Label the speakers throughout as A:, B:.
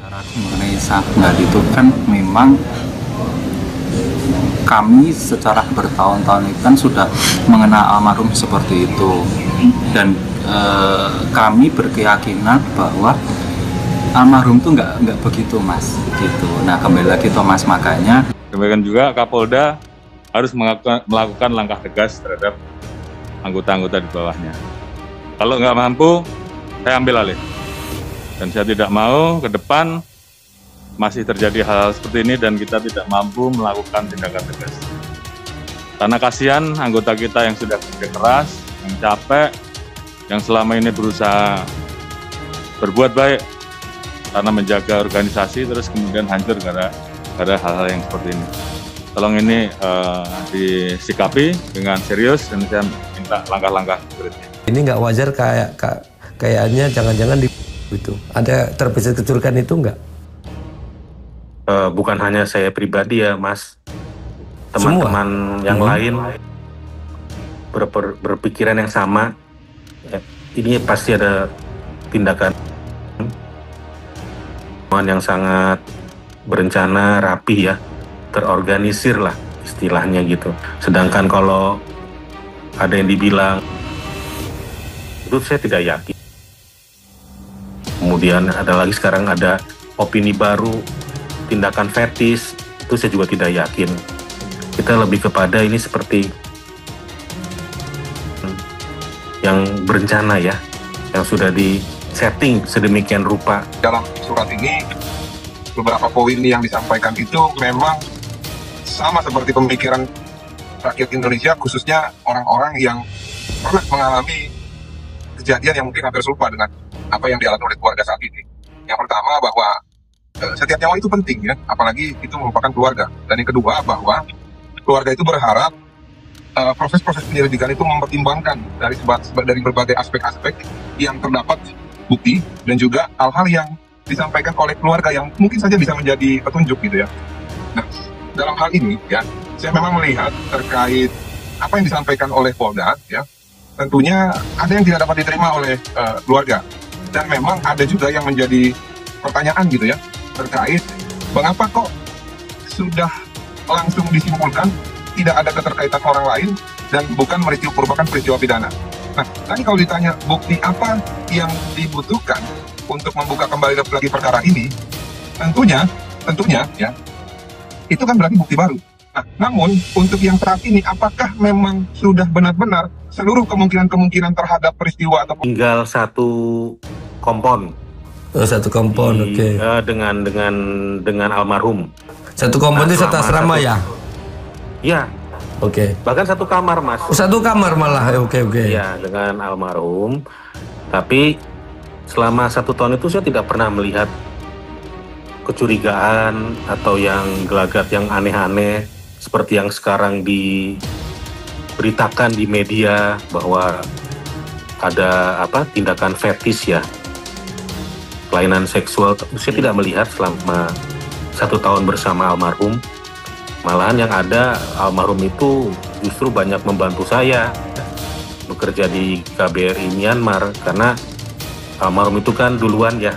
A: Bicara mengenai Sahabat itu kan memang kami secara bertahun-tahun itu kan sudah mengenal almarhum seperti itu, dan kami berkeyakinan bahwa almarhum itu nggak begitu mas gitu. Nah kembali lagi Thomas, makanya
B: demikian juga Kapolda harus melakukan langkah tegas terhadap anggota-anggota di bawahnya. Kalau nggak mampu, saya ambil alih. Dan saya tidak mau ke depan masih terjadi hal-hal seperti ini dan kita tidak mampu melakukan tindakan tegas. Karena kasihan anggota kita yang sudah kerja keras, yang capek, yang selama ini berusaha berbuat baik karena menjaga organisasi, terus kemudian hancur gara hal-hal yang seperti ini. Tolong ini disikapi dengan serius dan saya minta langkah-langkah berikutnya.
C: Ini nggak wajar kayaknya jangan-jangan di itu ada terbesit kecurigaan itu nggak?
D: Bukan hanya saya pribadi ya Mas, teman-teman yang lain berpikiran yang sama. Ini pasti ada tindakan yang sangat berencana, rapi ya, terorganisir lah istilahnya gitu. Sedangkan kalau ada yang dibilang itu saya tidak yakin. Kemudian ada lagi sekarang ada opini baru, tindakan fetis, itu saya juga tidak yakin. Kita lebih kepada ini seperti yang berencana ya, yang sudah di setting sedemikian rupa.
E: Dalam surat ini, beberapa poin yang disampaikan itu memang sama seperti pemikiran rakyat Indonesia, khususnya orang-orang yang pernah mengalami kejadian yang mungkin hampir serupa dengan apa yang dialami oleh keluarga saat ini. Yang pertama bahwa setiap nyawa itu penting ya, apalagi itu merupakan keluarga. Dan yang kedua bahwa keluarga itu berharap proses-proses penyelidikan itu mempertimbangkan dari berbagai aspek-aspek yang terdapat bukti dan juga hal-hal yang disampaikan oleh keluarga yang mungkin saja bisa menjadi petunjuk gitu ya. Nah, dalam hal ini ya, saya memang melihat terkait apa yang disampaikan oleh Polda ya, tentunya ada yang tidak dapat diterima oleh keluarga, dan memang ada juga yang menjadi pertanyaan gitu ya terkait mengapa kok sudah langsung disimpulkan tidak ada keterkaitan orang lain dan bukan merupakan peristiwa pidana. Nah, tadi kalau ditanya bukti apa yang dibutuhkan untuk membuka kembali lagi perkara ini, tentunya ya, itu kan berarti bukti baru. Nah, namun untuk yang saat ini, apakah memang sudah benar-benar seluruh kemungkinan terhadap peristiwa atau
D: tinggal satu kompon?
C: Satu kompon, oke.
D: Dengan almarhum.
C: Satu kompon itu satu asrama ya?
D: Iya.
C: Oke.
D: Bahkan satu kamar Mas.
C: Satu kamar malah, oke.
D: Iya, dengan almarhum. Tapi selama 1 tahun itu saya tidak pernah melihat kecurigaan atau yang gelagat yang aneh-aneh seperti yang sekarang diberitakan di media bahwa ada tindakan fetis ya, kelainan seksual. Saya tidak melihat selama 1 tahun bersama almarhum. Malahan yang ada almarhum itu justru banyak membantu saya bekerja di KBRI Myanmar, karena almarhum itu kan duluan ya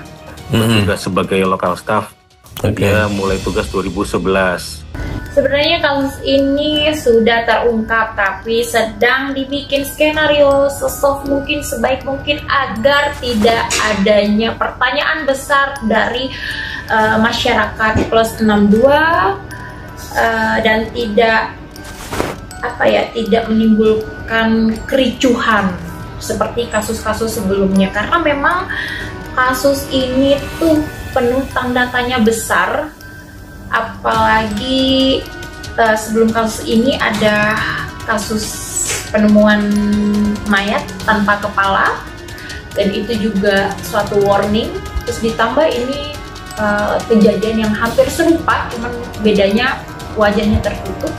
D: bertugas sebagai lokal staff. Dia mulai tugas 2011.
F: Sebenarnya kasus ini sudah terungkap, tapi sedang dibikin skenario sesoft mungkin, sebaik mungkin agar tidak adanya pertanyaan besar dari masyarakat plus 62 dan tidak menimbulkan kericuhan seperti kasus-kasus sebelumnya, karena memang kasus ini tuh penuh tanda tanya besar. Apalagi sebelum kasus ini ada kasus penemuan mayat tanpa kepala, dan itu juga suatu warning. Terus ditambah ini kejadian yang hampir serupa, cuman bedanya wajahnya tertutup,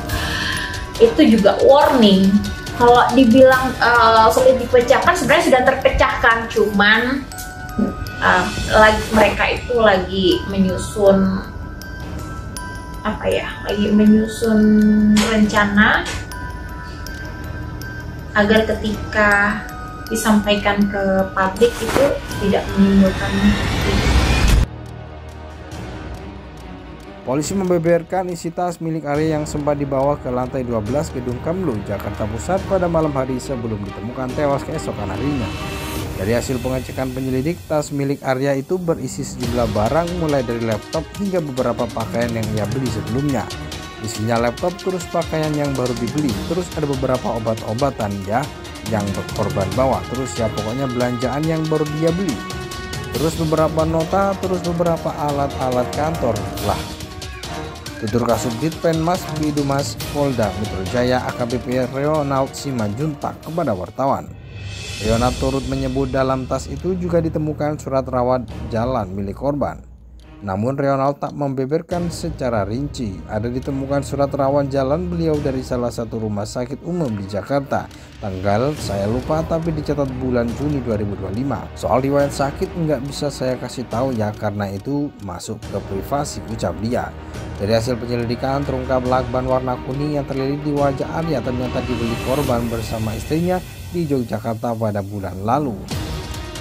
F: itu juga warning. Kalau dibilang sulit dipecahkan, sebenarnya sudah terpecahkan, cuman mereka itu lagi menyusun rencana agar ketika disampaikan ke publik itu tidak menimbulkan
G: Polisi membeberkan isi tas milik Arya yang sempat dibawa ke lantai 12 Gedung Kemlu, Jakarta Pusat pada malam hari sebelum ditemukan tewas keesokan harinya. Dari hasil pengecekan penyelidik, tas milik Arya itu berisi sejumlah barang mulai dari laptop hingga beberapa pakaian yang ia beli sebelumnya. Isinya laptop, terus pakaian yang baru dibeli, terus ada beberapa obat-obatan ya yang korban bawa, terus ya pokoknya belanjaan yang baru dia beli, terus beberapa nota, terus beberapa alat-alat kantor lah. Tutur Kasubdit Penmas Bidumas Polda Metro Jaya AKBP Ronald Simanjuntak kepada wartawan. Ronald turut menyebut dalam tas itu juga ditemukan surat rawat jalan milik korban. Namun Ronald tak membeberkan secara rinci. Ada ditemukan surat rawat jalan beliau dari salah satu rumah sakit umum di Jakarta. Tanggal saya lupa, tapi dicatat bulan Juni 2025. Soal riwayat sakit nggak bisa saya kasih tahu ya, karena itu masuk ke privasi, ucap dia. Dari hasil penyelidikan terungkap lakban warna kuning yang terlilit di wajah Arya ternyata dibeli korban bersama istrinya di Yogyakarta pada bulan lalu.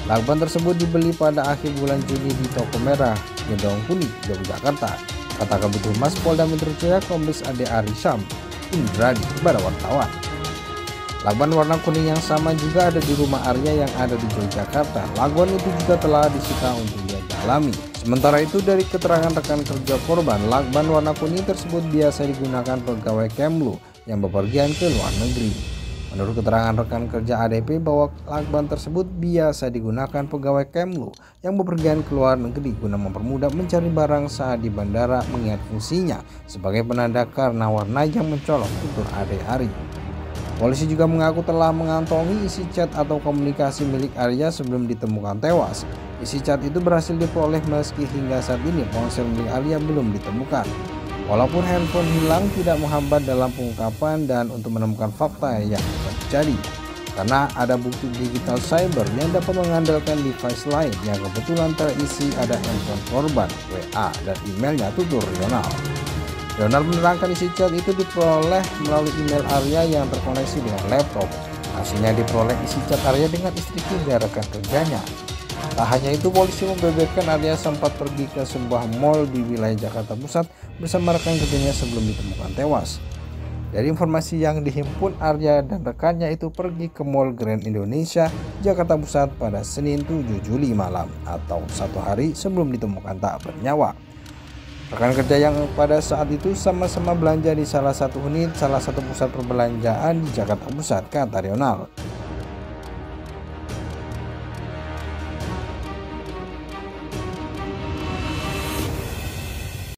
G: Lakban tersebut dibeli pada akhir bulan Juni di Toko Merah, Gedong Kuning, Yogyakarta, kata Kabid Humas Polda Metro Jaya Kombes Ade Arisham Indradi kepada wartawan. Lakban warna kuning yang sama juga ada di rumah Arya yang ada di Yogyakarta. Lakban itu juga telah disita untuk dia dalami. Sementara itu, dari keterangan rekan kerja korban, lakban warna kuning tersebut biasa digunakan pegawai Kemlu yang bepergian ke luar negeri. Menurut keterangan rekan kerja ADP bahwa lakban tersebut biasa digunakan pegawai Kemlu yang bepergian ke luar negeri guna mempermudah mencari barang saat di bandara, mengingat fungsinya sebagai penanda karena warna yang mencolok, tutur Ade Ari. Polisi juga mengaku telah mengantongi isi chat atau komunikasi milik Arya sebelum ditemukan tewas. Isi chat itu berhasil diperoleh meski hingga saat ini ponsel milik Arya belum ditemukan. Walaupun handphone hilang tidak menghambat dalam pengungkapan dan untuk menemukan fakta yang terjadi, karena ada bukti digital cyber yang dapat mengandalkan device lain yang kebetulan terisi ada handphone korban, WA, dan emailnya, tutur Ronald. Ronald menerangkan isi chat itu diperoleh melalui email Arya yang terkoneksi dengan laptop. Hasilnya diperoleh isi chat Arya dengan istri dan rekan kerjanya. Tak hanya itu, polisi membeberkan Arya sempat pergi ke sebuah mal di wilayah Jakarta Pusat bersama rekan kerjanya sebelum ditemukan tewas. Dari informasi yang dihimpun, Arya dan rekannya itu pergi ke Mall Grand Indonesia, Jakarta Pusat pada Senin 7 Juli malam atau 1 hari sebelum ditemukan tak bernyawa. Rekan kerja yang pada saat itu sama-sama belanja di salah satu unit salah satu pusat perbelanjaan di Jakarta Pusat, kata Ronald.